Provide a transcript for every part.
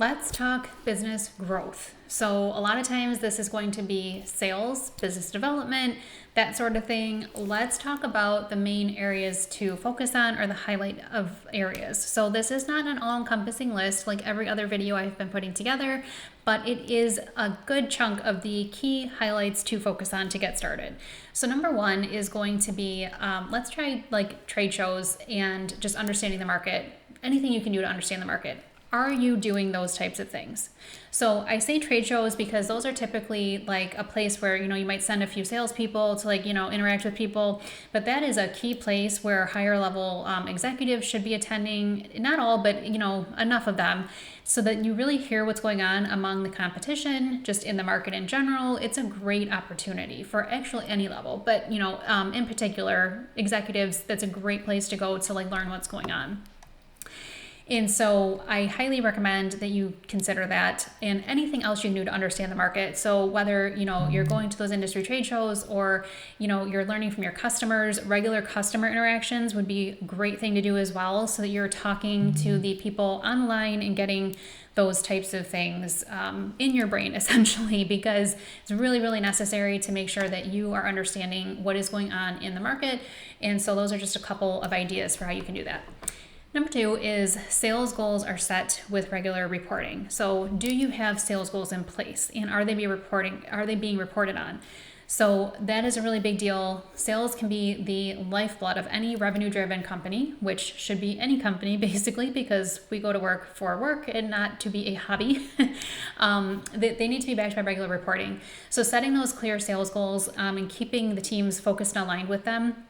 Let's talk business growth. So a lot of times this is going to be sales, business development, that sort of thing. Let's talk about the main areas to focus on or the highlight of areas. So this is not an all-encompassing list like every other video I've been putting together, but it is a good chunk of the key highlights to focus on to get started. So number one is going to be, let's try like trade shows and just understanding the market. Anything you can do to understand the market. Are you doing those types of things? So I say trade shows because those are typically like a place where, you might send a few salespeople to interact with people, but that is a key place where higher level executives should be attending, not all, but enough of them so that you really hear what's going on among the competition, just in the market in general. It's a great opportunity for actually any level, but in particular executives, that's a great place to go to learn what's going on. And so I highly recommend that you consider that and anything else you can do to understand the market. So whether, you're going to those industry trade shows or, you're learning from your customers, regular customer interactions would be a great thing to do as well. So that you're talking to the people online and getting those types of things in your brain essentially, because it's really, really necessary to make sure that you are understanding what is going on in the market. And so those are just a couple of ideas for how you can do that. Number two is sales goals are set with regular reporting. So do you have sales goals in place and are they being reported on? So that is a really big deal. Sales can be the lifeblood of any revenue-driven company, which should be any company basically, because we go to work for work and not to be a hobby. They need to be backed by regular reporting. So setting those clear sales goals and keeping the teams focused and aligned with them.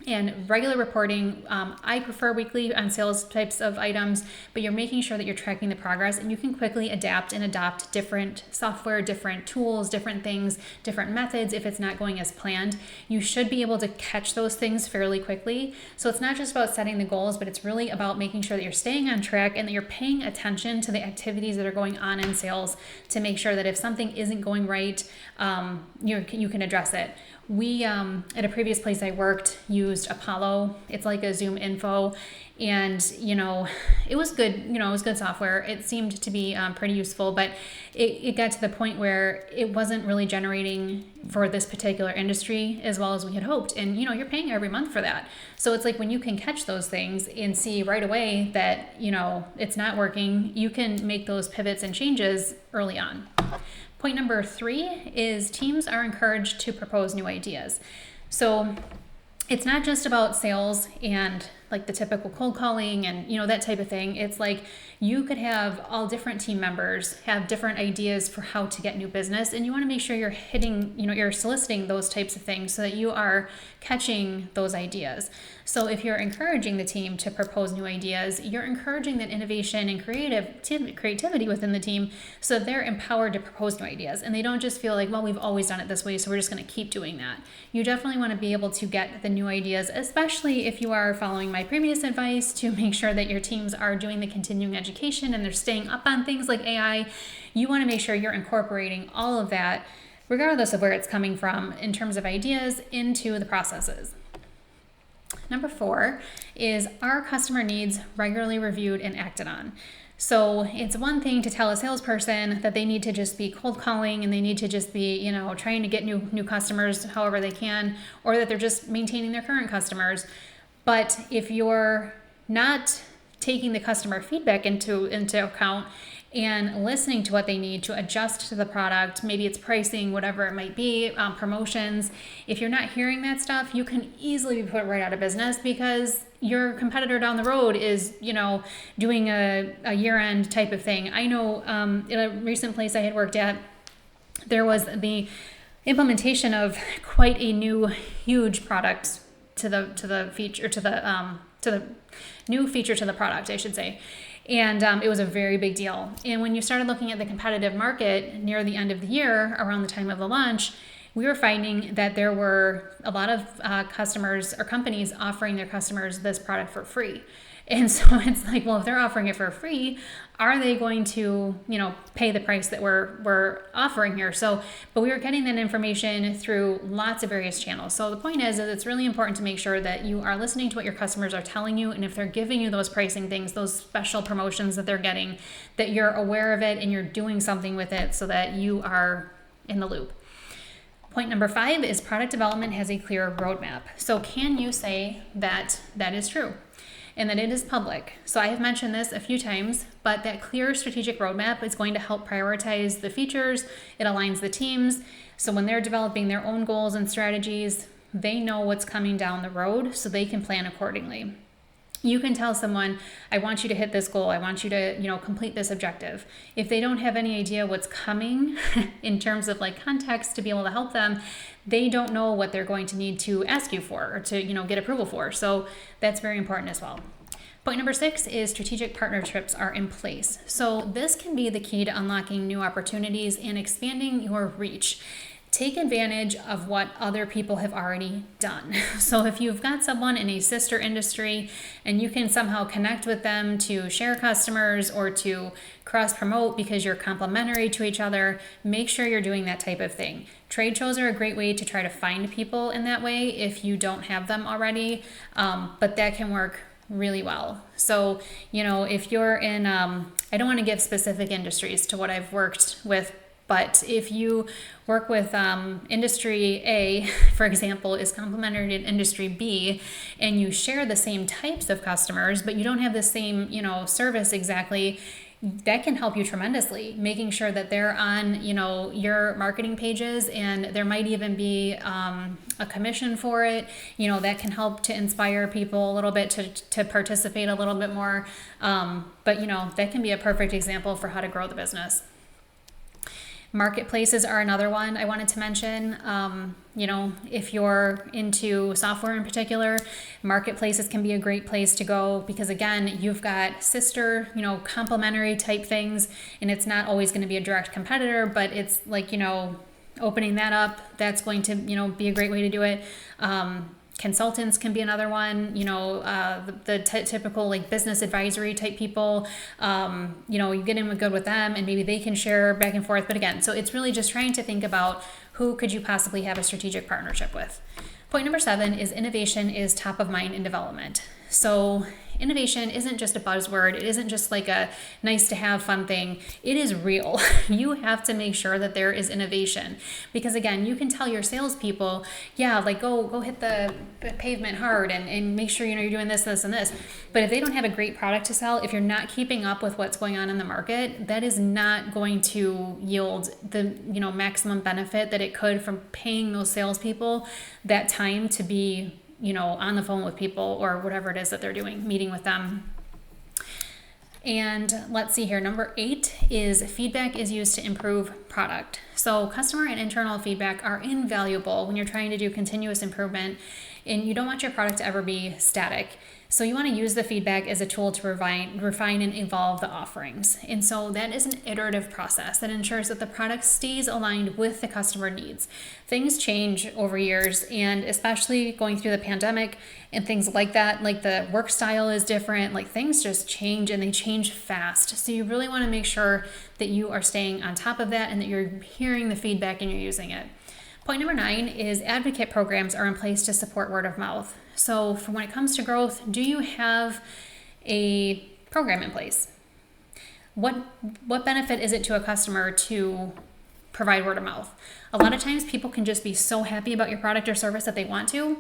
And regular reporting, I prefer weekly on sales types of items, but you're making sure that you're tracking the progress and you can quickly adapt and adopt different software, different tools, different things, different methods if it's not going as planned. You should be able to catch those things fairly quickly. So it's not just about setting the goals, but it's really about making sure that you're staying on track and that you're paying attention to the activities that are going on in sales to make sure that if something isn't going right, you can address it. We, at a previous place I worked, used Apollo. It's like a Zoom info. And, it was good, it was good software. It seemed to be pretty useful, but it got to the point where it wasn't really generating for this particular industry as well as we had hoped. And, you're paying every month for that. So it's like when you can catch those things and see right away that, it's not working, you can make those pivots and changes early on. Point number three is teams are encouraged to propose new ideas. So it's not just about sales and like the typical cold calling and that type of thing. It's like you could have all different team members have different ideas for how to get new business, and you want to make sure you're hitting, you're soliciting those types of things so that you are catching those ideas. So if you're encouraging the team to propose new ideas, you're encouraging that innovation and creativity within the team so that they're empowered to propose new ideas and they don't just feel like, well, we've always done it this way, so we're just going to keep doing that. You definitely want to be able to get the new ideas, especially if you are following my previous advice to make sure that your teams are doing the continuing education and they're staying up on things like AI. You want to make sure you're incorporating all of that, regardless of where it's coming from, in terms of ideas into the processes. Number four is, are customer needs regularly reviewed and acted on? So it's one thing to tell a salesperson that they need to just be cold calling and they need to just be, trying to get new customers however they can, or that they're just maintaining their current customers. But if you're not taking the customer feedback into account and listening to what they need to adjust to the product, maybe it's pricing, whatever it might be, promotions. If you're not hearing that stuff, you can easily be put right out of business because your competitor down the road is, doing a year-end type of thing. I know in a recent place I had worked at, there was the implementation of quite a new, huge product to the new feature to the product, I should say. And it was a very big deal. And when you started looking at the competitive market near the end of the year, around the time of the launch, we were finding that there were a lot of customers or companies offering their customers this product for free. And so it's like, well, if they're offering it for free, are they going to, pay the price that we're offering here? So, but we were getting that information through lots of various channels. So the point is it's really important to make sure that you are listening to what your customers are telling you. And if they're giving you those pricing things, those special promotions that they're getting, that you're aware of it and you're doing something with it so that you are in the loop. Point number 5 is product development has a clear roadmap. So can you say that that is true and that it is public? So I have mentioned this a few times, but that clear strategic roadmap is going to help prioritize the features. It aligns the teams. So when they're developing their own goals and strategies, they know what's coming down the road so they can plan accordingly. You can tell someone, I want you to hit this goal. I want you to, complete this objective. If they don't have any idea what's coming in terms of like context to be able to help them, they don't know what they're going to need to ask you for or to, get approval for. So that's very important as well. Point number 6 is strategic partnerships are in place. So this can be the key to unlocking new opportunities and expanding your reach. Take advantage of what other people have already done. So if you've got someone in a sister industry and you can somehow connect with them to share customers or to cross promote because you're complementary to each other, make sure you're doing that type of thing. Trade shows are a great way to try to find people in that way if you don't have them already, but that can work really well. So, if you're in, I don't want to give specific industries to what I've worked with, but if you work with industry A, for example, is complementary to industry B, and you share the same types of customers, but you don't have the same, service exactly, that can help you tremendously, making sure that they're on, your marketing pages, and there might even be a commission for it. That can help to inspire people a little bit to participate a little bit more. But, that can be a perfect example for how to grow the business. Marketplaces are another one I wanted to mention. If you're into software in particular, marketplaces can be a great place to go because, again, you've got sister, complementary type things, and it's not always going to be a direct competitor, but it's like, opening that up, that's going to, be a great way to do it. Consultants can be another one, the typical like business advisory type people, you get in good with them and maybe they can share back and forth. But again, so it's really just trying to think about who could you possibly have a strategic partnership with. Point number 7 is innovation is top of mind in development. So innovation isn't just a buzzword. It isn't just like a nice to have fun thing. It is real. You have to make sure that there is innovation because, again, you can tell your salespeople, go hit the pavement hard and make sure, you're doing this, this, and this. But if they don't have a great product to sell, if you're not keeping up with what's going on in the market, that is not going to yield the, maximum benefit that it could from paying those salespeople that time to be on the phone with people or whatever it is that they're doing, meeting with them. And let's see here. Number 8 is feedback is used to improve product. So customer and internal feedback are invaluable when you're trying to do continuous improvement, and you don't want your product to ever be static. So you want to use the feedback as a tool to refine and evolve the offerings. And so that is an iterative process that ensures that the product stays aligned with the customer needs. Things change over years, and especially going through the pandemic and things like that, like the work style is different, like things just change and they change fast. So you really want to make sure that you are staying on top of that and that you're hearing the feedback and you're using it. Point number 9 is advocate programs are in place to support word of mouth. So for when it comes to growth, do you have a program in place? What benefit is it to a customer to provide word of mouth? A lot of times people can just be so happy about your product or service that they want to,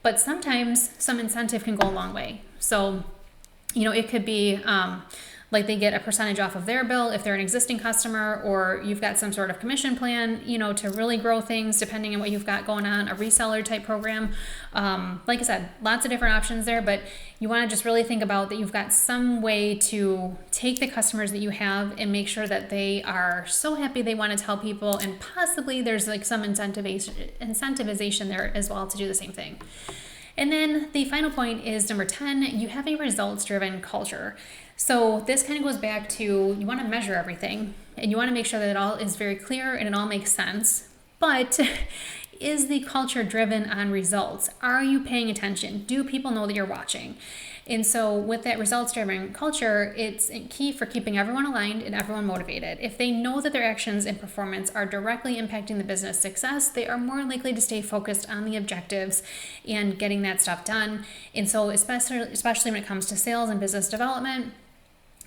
but sometimes some incentive can go a long way. So, it could be like they get a percentage off of their bill if they're an existing customer, or you've got some sort of commission plan, to really grow things depending on what you've got going on, a reseller type program. Like I said, lots of different options there, but you want to just really think about that you've got some way to take the customers that you have and make sure that they are so happy they want to tell people, and possibly there's like some incentivization there as well to do the same thing. And then the final point is number 10, you have a results-driven culture. So this kind of goes back to you want to measure everything and you want to make sure that it all is very clear and it all makes sense. But is the culture driven on results? Are you paying attention? Do people know that you're watching? And so with that results-driven culture, it's key for keeping everyone aligned and everyone motivated. If they know that their actions and performance are directly impacting the business success, they are more likely to stay focused on the objectives and getting that stuff done. And so especially when it comes to sales and business development,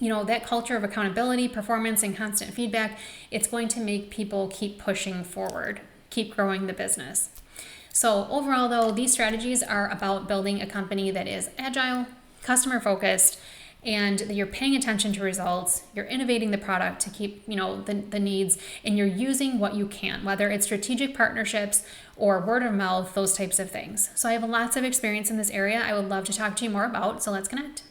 that culture of accountability, performance, and constant feedback, it's going to make people keep pushing forward, keep growing the business. So overall, though, these strategies are about building a company that is agile, customer focused, and that you're paying attention to results, you're innovating the product to keep, the needs, and you're using what you can, whether it's strategic partnerships or word of mouth, those types of things. So I have lots of experience in this area I would love to talk to you more about, so let's connect.